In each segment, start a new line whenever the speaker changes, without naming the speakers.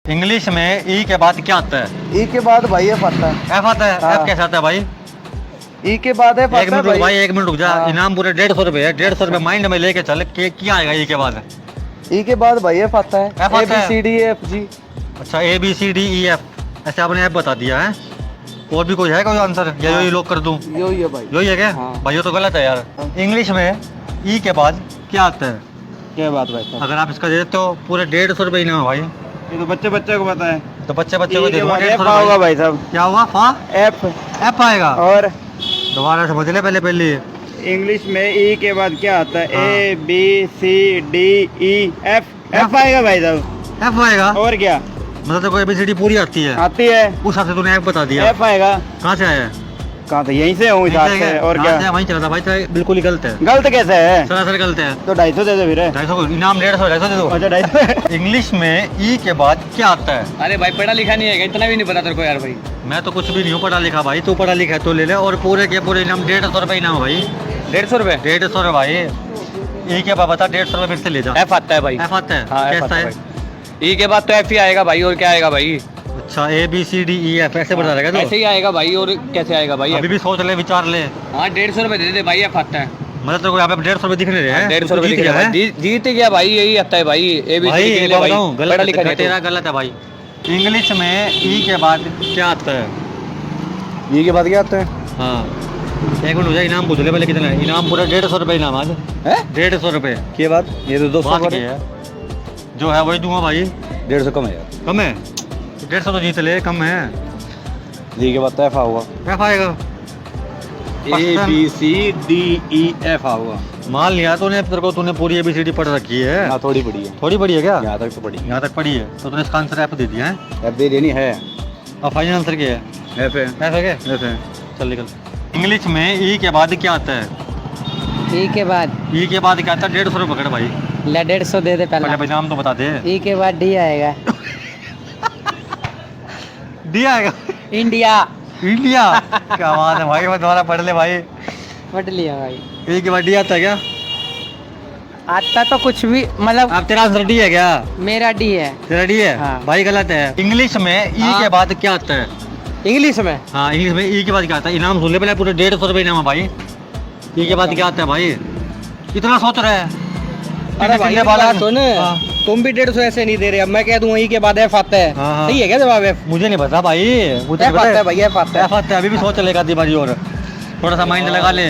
English में ई के बाद क्या आता है?
ई के बाद भाई एफ आता है।
एफ आता है।
हाँ।
एफ कैसे आता है भाई?
ई के बाद एफ
एक
आता है
मिनट रुक भाई, एक मिनट रुक जा।
हाँ।
इनाम पूरे 150 रुपए है। 150 रुपए माइंड में लेके चल के क्या आएगा ई के बाद?
ई के बाद भाई एफ आता है।
F आता
ए बी
है।
C D F G.
अच्छा A B C D E F ऐसे आपने एफ बता दिया है। और भी कोई है कोई आंसर या
हाँ।
यही लोग कर दूं?
यो ही है भाई।
यही है क्या?
हाँ।
भाई ये तो गलत है यार।
हाँ।
इंग्लिश में ई के बाद क्या आता है?
क्या बात भाई साहब?
अगर आप इसका दे देते हो पूरे 150 रुपए इनाम है भाई।
ये तो बच्चे बच्चे को पता है।
तो बच्चे बच्चे को
ई
दे
के
दो
बाद
150
एफ होगा
रुपए।
भाई साहब।
क्या हुआ? फा
एफ
एफ आएगा।
और
दोबारा समझ ले पहले पहले।
इंग्लिश में ई के बाद क्या आता है?
हाँ।
A B C D E F F आएगा भाई साहब।
एफ आएगा
और क्या
मतलब तो कोई एबीसीडी पूरी आती है।
आती है?
उस हिसाब से तूने एफ बता दिया।
एफ आएगा।
कहाँ से आया?
कहाँ से? यहीं से हूँ हिसाब से। और
कहाँ से?
क्या
वहीं चला था भाई। तो बिल्कुल ही गलत है।
गलत कैसे है?
सरासर गलत है।
तो 250 दे दो फिर।
250 इनाम 150 दे दो।
अच्छा 250।
इंग्लिश में ई के बाद क्या आता है?
अरे भाई पढ़ा लिखा नहीं है, इतना भी नहीं पता तेरे को यार भाई।
मैं तो कुछ भी नहीं हूँ पढ़ा लिखा भाई। तू पढ़ा लिखा है तो ले ले। और पूरे के पूरे इनाम 150 रुपए इनाम है भाई।
150 रुपए
150 रुपए भाई। ई के बाद बता 150 रुपए फिर से ले जा।
एफ आता है भाई।
एफ आता है।
हाँ, F
कैसा
आता है
है?
भाई। ई के बाद तो एफ ही आएगा भाई, और क्या आएगा भाई?
अच्छा A B C D E F ऐसे बता रहेगा
ऐसे
तो?
ही आएगा भाई, और कैसे आएगा भाई?
अभी भी सोच ले, विचार ले।
हाँ 150 रुपए दे दे भाई, एफ आता है।
मतलब तेरे को यहाँ पे 150 रुपए दिख रहे हैं।
150
तू
रुपए
जीत
दिख
गया
रहा है
है।
जीत गया भाई, यही आता है भाई। ए बी
भाई
सी
एक
डी
बात
भाई,
बताऊं,
पढ़ा
गलत
लिखा
है
नहीं
तेरा,
तो।
गलत है भाई। इंग्लिश में ई के बाद क्या आता है?
ई के बाद क्या आता है?
हाँ एक मिनट हो जाए। इनाम पूछ ले पहले कितना है? इनाम पूरा 150 रुपए इनाम आज।
है
150 रुपए
के बाद ये तो 200
बात क्या है? जो है वही दूंगा भाई।
150 कम है यार।
कम है? 150 तो जीत ले, कम है।
ई के बाद तो एफ होगा।
क्या खाएगा?
A B C D E F होगा।
मान लिया तूने पूरी एबीसीडी पढ़ रखी है।
हाँ थोड़ी बड़ी है।
थोड़ी बड़ी है क्या?
यहाँ तक तो बड़ी है।
यहाँ तक पढ़ी है तो तूने इसका आंसर एफ दे दिया है।
एफ दे देनी है।
और फाइनल आंसर क्या है?
एफ है।
एफ है क्या?
एफ है।
चल निकल। इंग्लिश में ई के बाद क्या आता है?
ई के बाद
ई के बाद क्या आता है? 150 रुपये पकड़ भाई।
ला 150 दे दे
पहले
पहला।
भाई नाम तो बता दे।
ई के बाद डी आएगा।
डी आएगा।
इंडिया।
इंडिया। क्या बात है भाई, मैं दोबारा पढ़ ले भाई।
पढ़ लिया भाई।
ई के बाद डी आता है क्या?
आता तो कुछ भी मतलब
अब तेरा आंसर डी है क्या?
मेरा डी है।
तेरा डी है?
हाँ।
भाई गलत है। इंग्लिश में ई
हाँ।
के बाद क्या आता है?
इंग्लिश में
हाँ इंग्लिश में ई के बाद क्या आता है? इनाम सुन ले पहले, पूरे 150 रुपये इनाम है भाई। ई के बाद क्या आता है भाई? इतना सोच रहे हैं?
अरे भाई
पिछले
बात
बार-
सुन,
हाँ।
तुम भी 150 ऐसे नहीं दे रहे। अब मैं कह दूंगा ई के बाद एफ आता है।
हाँ, हाँ।
सही है क्या जवाब? एफ
मुझे नहीं पता भाई। मुझे
एफ आता है भाई, एफ आता है।
एफ आता है। अभी भी सोच लेगा आधी बारी और थोड़ा सा माइंड लगा ले।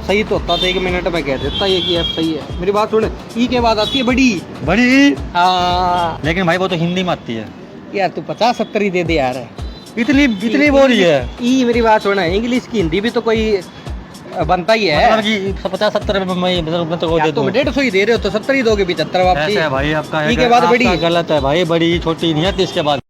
सही तो होता तो 1 मिनट में कह देता ये कि एफ सही है। मेरी बात सुन, ई के बाद आती है बड़ी।
बड़ी।
हाँ
लेकिन भाई वो तो हिंदी में आती है।
यार तू 50-70 ही दे दे यार।
इतनी बोल रही है
ई मेरी बात सुन, इंग्लिश की हिंदी भी तो कोई बनता ही है।
मतलब कि 50-70 रुपये में मतलब तो
यार
दे
तुम
दूं।
150 ही दे रहे हो तो 70 ही दोगे, 75 वापसी।
ऐसे है भाई आपका।
ई के बाद
आपका
बड़ी।
गलत है भाई। बड़ी छोटी नहीं आती इसके बाद।